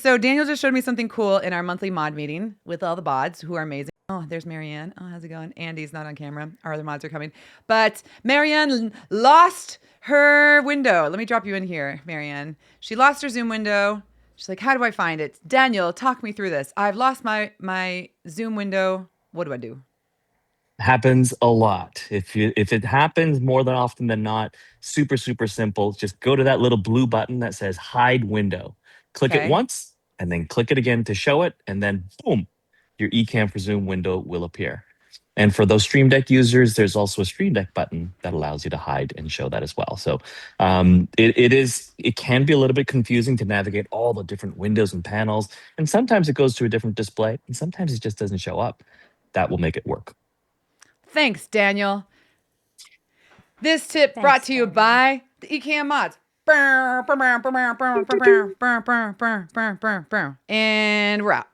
So Daniel just showed me something cool in our monthly mod meeting with all the mods who are amazing. Oh, there's Marianne. Oh, how's it going? Andy's not on camera. Our other mods are coming. But Marianne lost her window. Let me drop you in here, Marianne. She lost her Zoom window. She's like, how do I find it? Daniel, talk me through this. I've lost my Zoom window. What do I do? Happens a lot. If it happens more than often than not, super simple. Just go to that little blue button that says hide window. Click it Okay. once and then click it again to show it, and then boom, your Ecamm for Zoom window will appear. And for those Stream Deck users, there's also a Stream Deck button that allows you to hide and show that as well. So it can be a little bit confusing to navigate all the different windows and panels, and sometimes it goes to a different display, and sometimes it just doesn't show up. That will make it work. Thanks, Daniel. This tip brought Thanks, to you Daniel. by the Ecamm mods. And we're out.